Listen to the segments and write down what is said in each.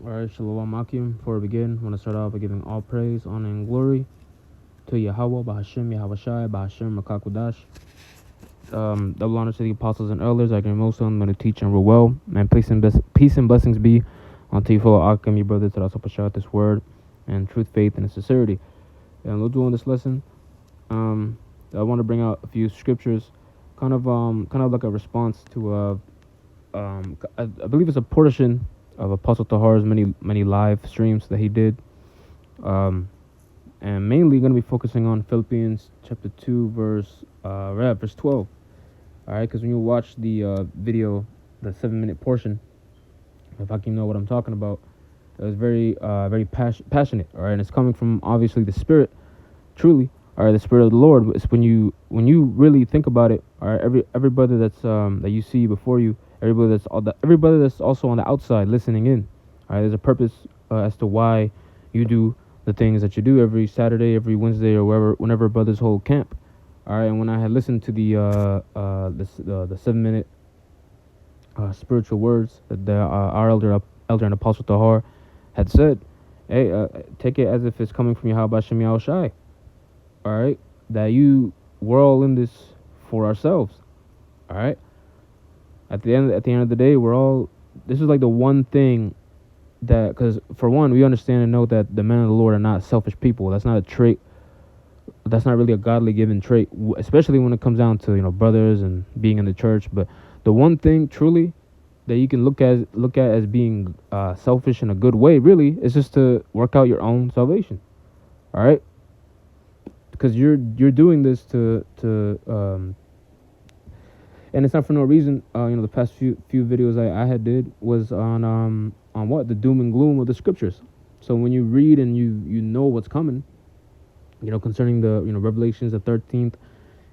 Alright, Shalom Akim. Before we begin, I want to start off by giving all praise, honor, and glory to Yahweh, Bahashim, Yahweh Shai, Bahashim, Makakudash. Double honor to the apostles and elders. I can most of them going to teach and rule well. Man, peace and blessings be unto you, fellow Akim, your brothers, that also push out this word and truth, faith, and sincerity. And we'll do on this lesson. I want to bring out a few scriptures, kind of like a response to I believe it's a portion of Apostle Tahar's many live streams that he did, and mainly going to be focusing on Philippians chapter 2 verse 12. All right, because when you watch the video, the 7-minute portion, if I can know what I'm talking about, it was very passionate. All right, and it's coming from obviously the Spirit, truly. All right, the Spirit of the Lord. It's when you really think about it. All right, every brother that's that you see before you, everybody that's also on the outside listening in. All right, there's a purpose as to why you do the things that you do every Saturday, every Wednesday, or whenever brothers hold camp. All right, and when I had listened to the 7-minute spiritual words that our elder and Apostle Tahar had said, hey, take it as if it's coming from Yahweh Shem Yahweh Shai. All right, that we're all in this for ourselves. All right. At the end of the day, this is like the one thing that, because for one, we understand and know that the men of the Lord are not selfish people. That's not a trait. That's not really a godly given trait, especially when it comes down to brothers and being in the church. But the one thing truly that you can look at as being selfish in a good way, really, is just to work out your own salvation. All right, because you're doing this to and it's not for no reason. The past few videos I had did was on what the doom and gloom of the scriptures. So when you read and you know what's coming, concerning the Revelations, the 13th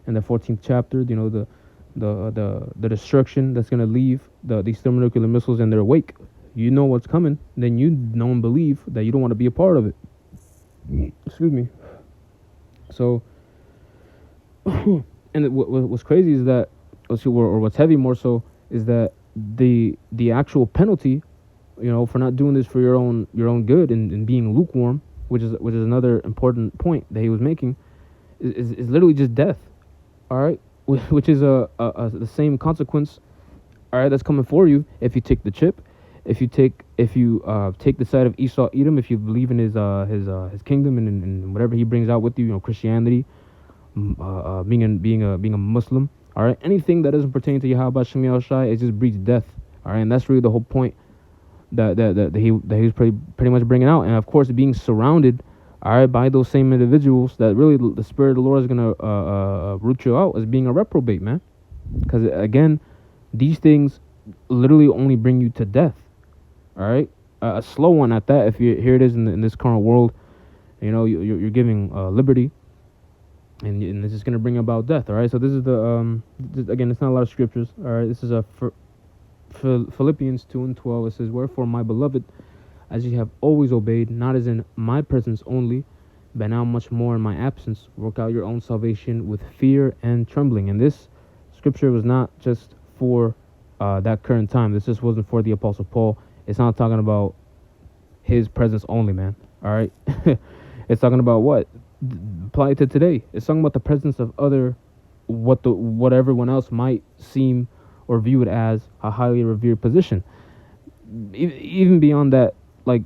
and the 14th chapter, the destruction that's gonna leave these thermonuclear missiles in their wake. You know what's coming, then you know and believe that you don't want to be a part of it. Excuse me. So, and what's crazy is that, or what's heavy more so, is that the actual penalty, for not doing this for your own good and being lukewarm, which is another important point that he was making, is literally just death. All right, which is the same consequence. All right, that's coming for you if you take the chip, if you take the side of Esau Edom, if you believe in his kingdom and whatever he brings out with you, Christianity, being a Muslim. All right, anything that doesn't pertain to Yahweh Shem Yahweh Shai, it just breeds death. All right, and that's really the whole point that he was pretty much bringing out. And of course, being surrounded, all right, by those same individuals that really the Spirit of the Lord is gonna root you out as being a reprobate, man. Because again, these things literally only bring you to death. All right, a slow one at that. If you here it is in this current world, you're giving liberty. And this is going to bring about death. All right, so this is again, it's not a lot of scriptures. All right, this is Philippians 2 and 12. It says, wherefore, my beloved, as ye have always obeyed, not as in my presence only, but now much more in my absence, work out your own salvation with fear and trembling. And this scripture was not just for that current time. This just wasn't for the Apostle Paul. It's not talking about his presence only, man. All right, it's talking about what? Apply it to today. It's talking about the presence of what everyone else might seem or view it as a highly revered position. Even beyond that, like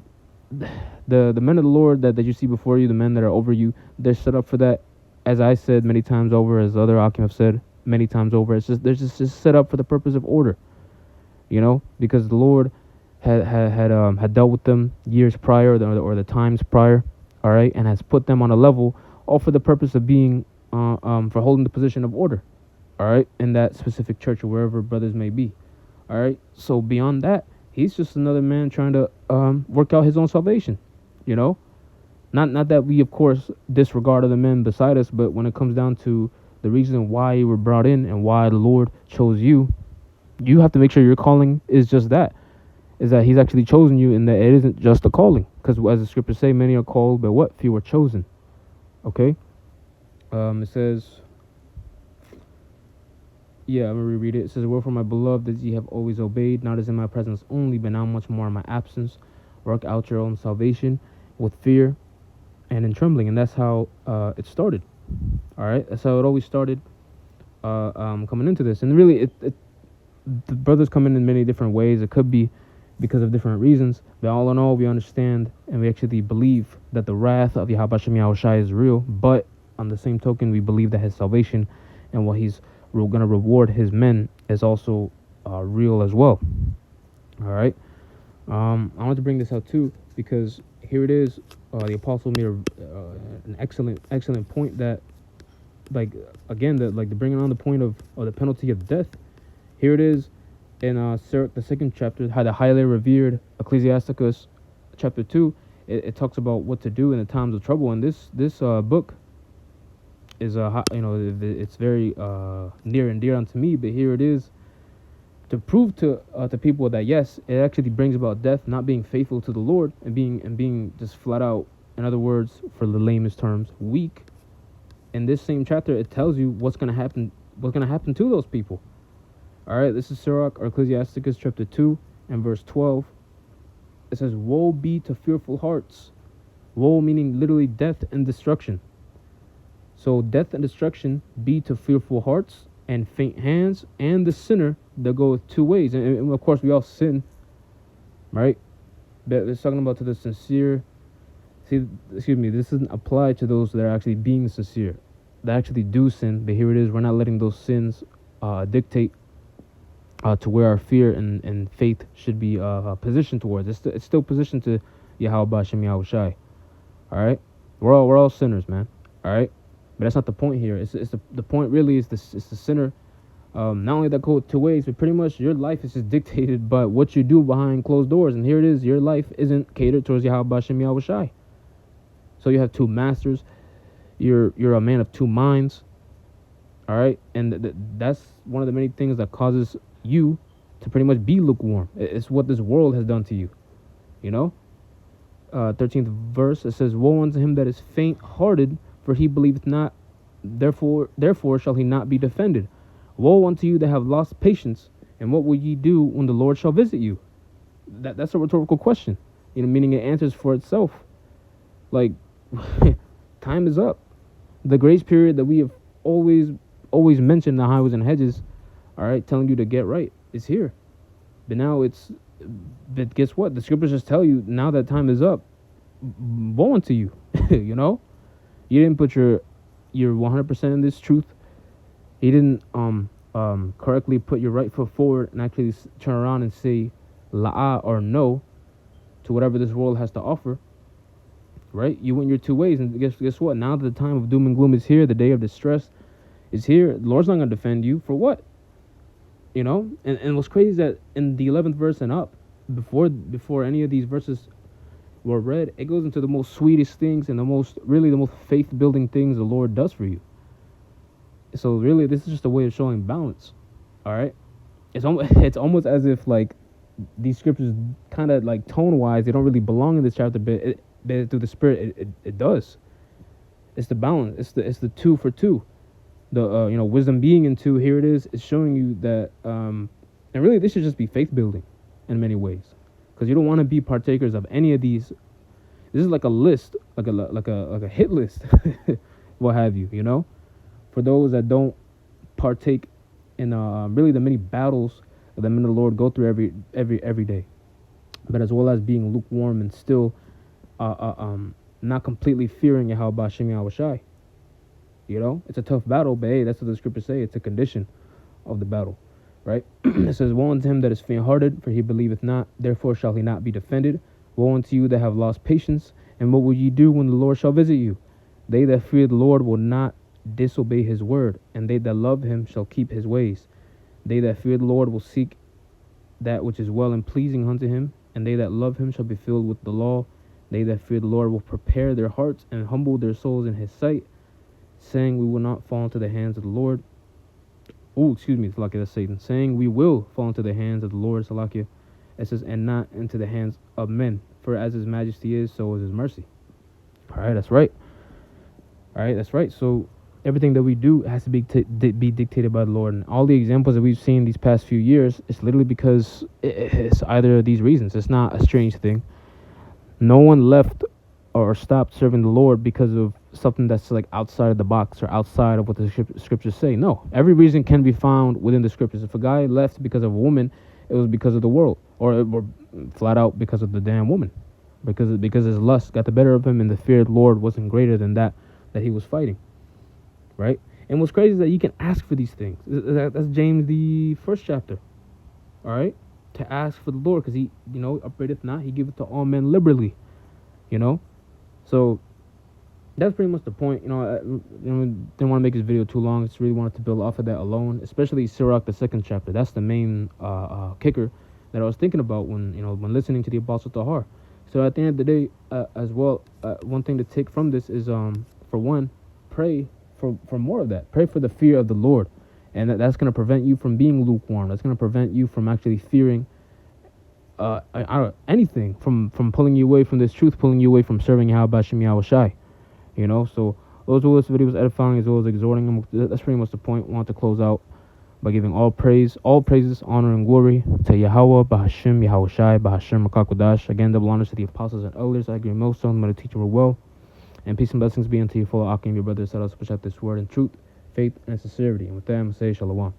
the men of the Lord that you see before you, the men that are over you, they're set up for that. As I said many times over, as other Akim have said many times over, they're just set up for the purpose of order. Because the Lord had dealt with them years prior or the times prior. All right, and has put them on a level, all for the purpose of being, for holding the position of order. All right, in that specific church or wherever brothers may be. All right, so beyond that, he's just another man trying to work out his own salvation. Not that we of course disregard other men beside us, but when it comes down to the reason why you were brought in and why the Lord chose you, you have to make sure your calling is just that. Is that he's actually chosen you, and that it isn't just a calling. Because as the scriptures say, many are called, but what? Few are chosen. Okay? It says, I'm going to reread it. It says, wherefore, my beloved, as ye have always obeyed, not as in my presence only, but now much more in my absence, work out your own salvation with fear and in trembling. And that's how it started. All right, that's how it always started. Coming into this, and really, the brothers come in many different ways. It could be because of different reasons, but all in all, we understand and we actually believe that the wrath of Yahweh Shem Yahushai is real. But on the same token, we believe that his salvation and what he's going to reward his men is also real as well. All right. I wanted to bring this out too because here it is. The apostle made an excellent point that, like, again, the bringing on the point of the penalty of death. Here it is in Sirach, the second chapter, the highly revered Ecclesiasticus, chapter 2. It talks about what to do in the times of trouble, and this book is it's very near and dear unto me. But here it is to prove to people that yes, it actually brings about death, not being faithful to the Lord and being just flat out, in other words, for the lamest terms, weak. In this same chapter, it tells you what's gonna happen to those people. All right, this is Sirach or Ecclesiasticus chapter 2 and verse 12. It says, "Woe be to fearful hearts." Woe meaning literally death and destruction. So death and destruction be to fearful hearts and faint hands and the sinner that goeth two ways. And of course, we all sin, right? But it's talking about to the sincere. See, excuse me, this doesn't apply to those that are actually being sincere, that actually do sin. But here it is, we're not letting those sins dictate to where our fear and faith should be positioned towards. It's still positioned to Yahweh Shem Yahushai. All right, we're all sinners, man. All right, but that's not the point here. It's the point really is it's the sinner. Not only that go two ways, but pretty much your life is just dictated by what you do behind closed doors. And here it is, your life isn't catered towards Yahweh Shem Yahushai. So you have two masters. You're a man of two minds. All right, and that's one of the many things that causes you to pretty much be lukewarm. It's what this world has done to you. You know, 13th verse, it says, "Woe unto him that is faint-hearted, for he believeth not, therefore shall he not be defended. Woe unto you that have lost patience, and what will ye do when the Lord shall visit you?" That's a rhetorical question, meaning it answers for itself. Like, time is up. The grace period that we have always mentioned in the highways and hedges, all right, telling you to get right, is here. But now but guess what? The scriptures just tell you now that time is up. Woe unto you. You didn't put your 100% in this truth. You didn't correctly put your right foot forward and actually turn around and say la'ah or no to whatever this world has to offer. Right? You went your two ways, and guess what? Now that the time of doom and gloom is here, the day of distress is here, the Lord's not going to defend you for what? And what's crazy is that in the 11th verse and up, before any of these verses were read, it goes into the most sweetest things and the most faith-building things the Lord does for you. So really, this is just a way of showing balance. All right? It's almost as if, like, these scriptures kind of, like, tone-wise, they don't really belong in this chapter, but through the Spirit, it does. It's the balance. It's the 2 for 2. The wisdom being in 2. Here it is. It's showing you that, and really this should just be faith building in many ways, because you don't want to be partakers of any of these. This is like a list, like a hit list, what have you. For those that don't partake in really the many battles that the men of the Lord go through every day, but as well as being lukewarm and still not completely fearing Yahweh Shem Yahushai. It's a tough battle, but hey, that's what the scriptures say. It's a condition of the battle, right? It says, "Woe unto him that is faint-hearted, for he believeth not, therefore shall he not be defended. Woe unto you that have lost patience, and what will ye do when the Lord shall visit you? They that fear the Lord will not disobey his word, and they that love him shall keep his ways. They that fear the Lord will seek that which is well and pleasing unto him, and they that love him shall be filled with the law. They that fear the Lord will prepare their hearts and humble their souls in his sight, saying, we will not fall into the hands of the Lord." Salakia, that's Satan. Saying, we will fall into the hands of the Lord, Salakia. It says, "and not into the hands of men. For as his majesty is, so is his mercy." All right, that's right. All right, that's right. So everything that we do has to be dictated by the Lord. And all the examples that we've seen these past few years, it's literally because it's either of these reasons. It's not a strange thing. No one left or stopped serving the Lord because of something that's like outside of the box or outside of what the scriptures say. No, every reason can be found within the scriptures. If a guy left because of a woman, it was because of the world, or flat out because of the damn woman, because his lust got the better of him, and the fear of the Lord wasn't greater than that he was fighting, right? And what's crazy is that you can ask for these things. That's James the first chapter, all right? To ask for the Lord, because he, upbraideth not, he giveth to all men liberally, you know. So that's pretty much the point. Didn't want to make this video too long. Just really wanted to build off of that alone, especially Sirach, the second chapter. That's the main kicker that I was thinking about when listening to the Apostle Tahar. So at the end of the day, as well, one thing to take from this is, for one, pray for more of that. Pray for the fear of the Lord, and that's going to prevent you from being lukewarm. That's going to prevent you from actually fearing anything from pulling you away from this truth, pulling you away from serving Yahweh Bashem Yahweh Shai. So those were this videos edifying as well as exhorting them. That's pretty much the point. I want to close out by giving all praises, honor, and glory to Yahweh, Bahashem, Yahweh Shai, Bahashem, Makakodash. Again, double honors to the apostles and elders. I agree most on the teacher well. And peace and blessings be unto you, full of Akim, your brothers, that us protect this word in truth, faith, and sincerity. And with that, I'm going to say Shalom.